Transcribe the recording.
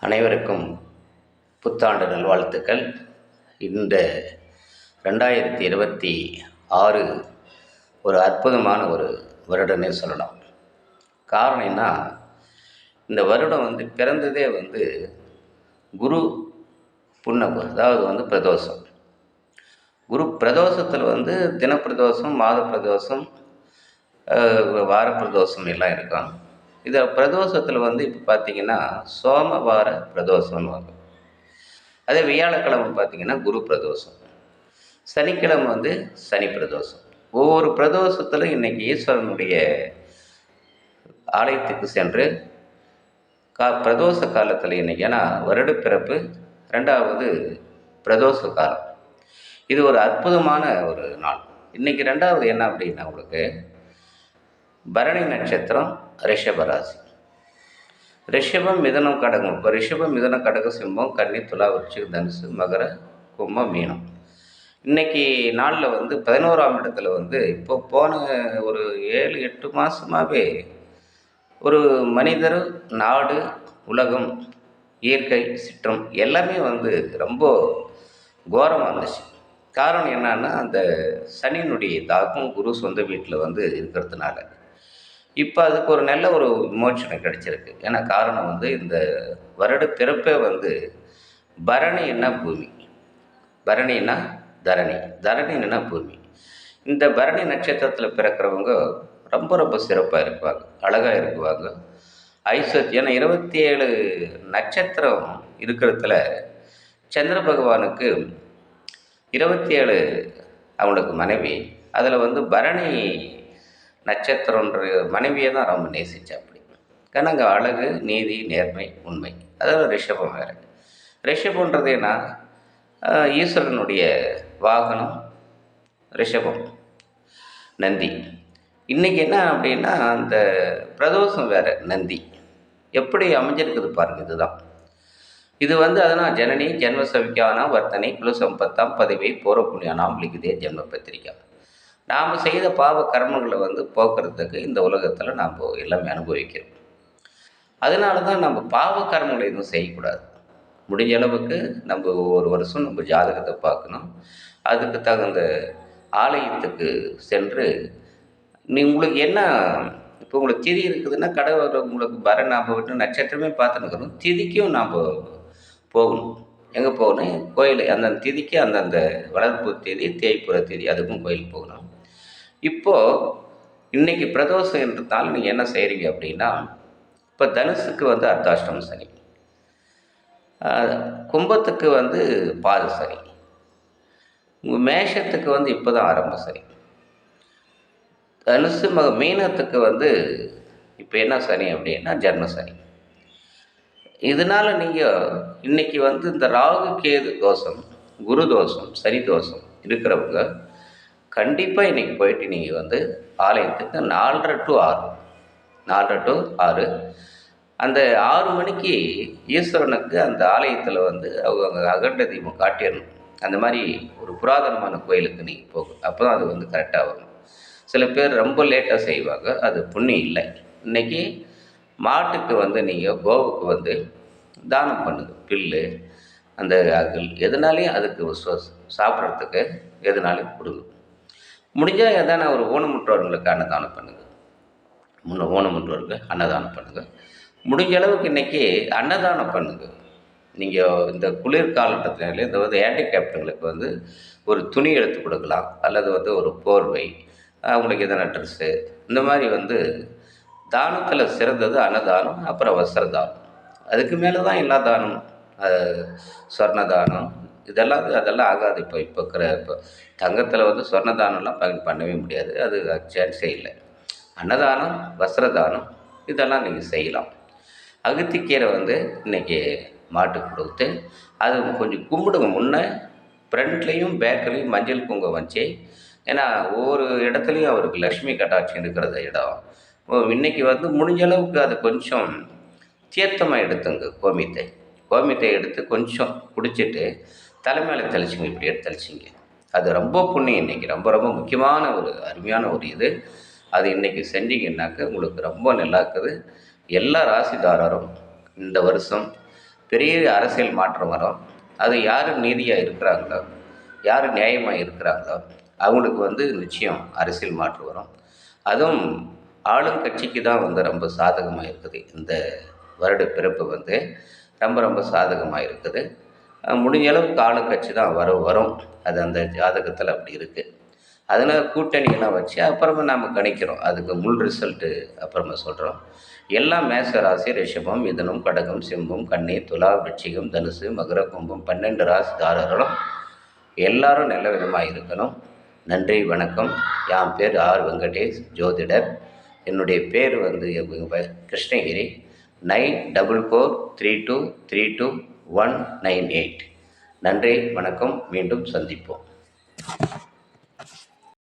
அனைவருக்கும் புத்தாண்டு நல்வாழ்த்துக்கள். இந்த 2026 ஒரு அற்புதமான ஒரு வருடமே சொல்லலாம். காரணம் என்ன, இந்த வருடம் பிறந்ததே குரு புண்ணம், அதாவது பிரதோஷம். குரு பிரதோஷத்தில் தினப்பிரதோஷம், மாத பிரதோஷம், வார பிரதோஷம் எல்லாம் இருக்கும். இதில் பிரதோஷத்தில் இப்போ பார்த்தீங்கன்னா சோமவார பிரதோஷம்னு வரும். அதே வியாழக்கிழமை பார்த்தீங்கன்னா குரு பிரதோஷம், சனிக்கிழமை சனி பிரதோஷம். ஒவ்வொரு பிரதோஷத்தில் இன்றைக்கி ஈஸ்வரனுடைய ஆலயத்துக்கு சென்று பிரதோஷ காலத்தில் இன்றைக்கி, ஏன்னா வருடப்பிறப்பு, ரெண்டாவது பிரதோஷ காலம். இது ஒரு அற்புதமான ஒரு நாள். இன்றைக்கி ரெண்டாவது என்ன அப்படின்னா, உங்களுக்கு பரணி நட்சத்திரம், ரிஷபராசி, ரிஷபம், மிதனம், கடகம். இப்போ ரிஷபம், மிதனம், கடகம், சிம்மம், கன்னி, துலா, விருச்சிகம், தனுசு, மகர, கும்பம், மீனம். இன்றைக்கி நாளில் 11ஆம் இடத்துல இப்போ போன ஒரு 7-8 மாதமாகவே ஒரு மனிதர், நாடு, உலகம், இயற்கை சிற்றம் எல்லாமே ரொம்ப கோரமாக இருந்துச்சு. காரணம் என்னன்னா, அந்த சனியினுடைய தாக்கம் குரு சொந்த வீட்டில் இருக்கிறதுனால இப்போ அதுக்கு ஒரு நல்ல ஒரு விமோச்சனம் கிடைச்சிருக்கு. ஏன்னா காரணம் இந்த வருட பிறப்பே பரணின்னா பூமி, பரணின்னா தரணி, தரணின்னா பூமி. இந்த பரணி நட்சத்திரத்தில் பிறக்கிறவங்க ரொம்ப ரொம்ப சிறப்பாக இருப்பாங்க, அழகாக இருக்குவாங்க, ஐஸ்வர்யம். ஏன்னா 27 நட்சத்திரம் இருக்கிறதுல சந்திர பகவானுக்கு 27 அவனுக்கு மனைவி. அதில் பரணி நட்சத்திரன்ற மனைவியை தான் ரொம்ப நேசித்தா. அப்படி ஏன்னா அங்கே அழகு, நீதி, நேர்மை, உண்மை. அதாவது ரிஷபம் வேறு. ரிஷபன்றது என்ன, ஈஸ்வரனுடைய வாகனம் ரிஷபம், நந்தி. இன்றைக்கி என்ன அப்படின்னா, அந்த பிரதோஷம் வேறு, நந்தி எப்படி அமைஞ்சிருக்குது பாருங்கள். இதுதான் இது அதனால் ஜனனி ஜென்மசவிக்கான வர்த்தனை குல சம்பத்தாம் பதவி பூர்வ புண்ணியானாம் லிகிதே ஜென்ம பத்திரிக்கா. நாம் செய்த பாவ கர்மங்களை போக்குறதுக்கு இந்த உலகத்தில் நாம் எல்லாமே அனுபவிக்கிறோம். அதனால தான் நம்ம பாவ கர்மங்களை எதுவும் செய்யக்கூடாது. முடிஞ்ச அளவுக்கு நம்ம ஒரு வருஷம் நம்ம ஜாதகத்தை பார்க்கணும். அதுக்கு தகுந்த ஆலயத்துக்கு சென்று உங்களுக்கு என்ன, இப்போ உங்களுக்கு திதி இருக்குதுன்னா கடவுள் உங்களுக்கு நாம் விட்டு நட்சத்திரமே பார்த்துன்னுக்கணும். திதிக்கும் நாம் போகணும். எங்கே போகணும், கோயில். அந்தந்த திதிக்கு அந்தந்த வளர்ப்பு தேதி, தேய்ப்புற தேதி, அதுக்கும் கோயிலுக்கு போகணும். இப்போது இன்றைக்கி பிரதோஷம் என்றதால் நீங்கள் என்ன செய்கிறீங்க அப்படின்னா, இப்போ தனுசுக்கு அர்த்தாஷ்டம சனி, கும்பத்துக்கு பாத சனி, உங்கள் மேஷத்துக்கு இப்போ தான் ஆரம்ப சனி, தனுசு மீனத்துக்கு இப்போ என்ன சனி அப்படின்னா ஜன்ம சனி. இதனால் நீங்கள் இன்றைக்கி இந்த ராகு கேது தோஷம், குரு தோஷம், சனி தோஷம் இருக்கிறவங்க கண்டிப்பாக இன்றைக்கி போயிட்டு நீங்கள் ஆலயத்துக்கு 4:30 to 6, 4:30 to 6, அந்த 6 மணிக்கு ஈஸ்வரனுக்கு அந்த ஆலயத்தில் அவங்க அகண்ட தீபம் காட்டிடணும். அந்த மாதிரி ஒரு புராதனமான கோயிலுக்கு நீங்கள் போகும். அப்போ தான் அது கரெக்டாக வரும். சில பேர் ரொம்ப லேட்டாக செய்வாங்க, அது புண்ணியம் இல்லை. இன்றைக்கி மாட்டுக்கு நீங்கள் கோவுக்கு தானம் பண்ணுங்க. பில்லு, அந்த அகல், எதுனாலையும் அதுக்கு சாப்பிட்றதுக்கு எதுனாலையும் கொடுங்க. முடிஞ்சால் எதான ஒரு ஊனமுற்றவர்களுக்கு அன்னதானம் பண்ணுங்கள். ஊனமுற்றவர்களுக்கு அன்னதானம் பண்ணுங்கள். முடிஞ்ச அளவுக்கு இன்றைக்கி அன்னதானம் பண்ணுங்கள். நீங்கள் இந்த குளிர்காலத்தில் இந்த ஹேண்டிகேப்டுங்களுக்கு ஒரு துணி எடுத்து கொடுக்கலாம், அல்லது ஒரு போர்வை, அவங்களுக்கு எதனா ட்ரெஸ்ஸு, இந்த மாதிரி தானத்தில் சிறந்தது அன்னதானம், அப்புறம் வஸ்திரதானம். அதுக்கு மேலே தான் எல்லா தானமும். சொர்ணதானம் அதெல்லாம் ஆகாது. இப்போ இப்போ தங்கத்தில் சொர்ணதானம்லாம் பண்ணவே முடியாது, அது சான்ஸே இல்லை. அன்னதானம், வஸ்திரதானம் இதெல்லாம் நீங்கள் செய்யலாம். அகத்திக்கீரை இன்றைக்கி மாட்டுக்கு கொடுத்து அது கொஞ்சம் கும்பிடுங்க. முன்னே ஃப்ரண்ட்லேயும் பேக்லேயும் மஞ்சள் குங்குமம் வச்சு, ஏன்னா ஒவ்வொரு இடத்துலையும் அவருக்கு லக்ஷ்மி கட்டாட்சி இருக்கிற இடம். இன்றைக்கி முடிஞ்ச அளவுக்கு அது கொஞ்சம் தீர்த்தமாக எடுத்துங்க. கோமியத்தை எடுத்து கொஞ்சம் குடிச்சிட்டு தலைமையில் தெளிச்சிங்க. இப்படி எடுத்து தெளிச்சிங்க. அது ரொம்ப புண்ணியம். இன்றைக்கி ரொம்ப ரொம்ப முக்கியமான ஒரு அருமையான ஒரு இது. அது இன்றைக்கி செஞ்சீங்கன்னாக்க உங்களுக்கு ரொம்ப நல்லா இருக்குது. எல்லா ராசிதாரரும் இந்த வருஷம் பெரிய அரசியல் மாற்றம் வரும். அது யார் நீதியாக இருக்கிறாங்களோ, யார் நியாயமாக இருக்கிறாங்களோ அவங்களுக்கு வந்து நிச்சயம் அரசியல் மாற்றம் வரும். அதுவும் ஆளுங்கட்சிக்கு தான் வந்து ரொம்ப சாதகமாக இருக்குது. இந்த வருட பிறப்பு வந்து ரொம்ப ரொம்ப சாதகமாக இருக்குது. முடிஞ்ச அளவுக்கு ஆளுங்கட்சி தான் வரும். அது அந்த ஜாதகத்தில் அப்படி இருக்குது. அதனால் கூட்டணியெல்லாம் வச்சு அப்புறமா நம்ம கணிக்கிறோம். அதுக்கு முழு ரிசல்ட்டு அப்புறமா சொல்கிறோம். எல்லாம் மேஷ ராசி, ரிஷபம், மிதுனம், கடகம், சிம்மம், கன்னி, துலா, விருச்சிகம், தனுசு, மகர, கும்பம் 12 ராசிதாரர்களும் எல்லாரும் நல்ல விதமாக இருக்கணும். நன்றி, வணக்கம். என் பேர் ஆர் வெங்கடேஷ், ஜோதிடர். என்னுடைய பேர் வந்து கிருஷ்ணகிரி. 9443232198. நன்றி, வணக்கம். மீண்டும் சந்திப்போம்.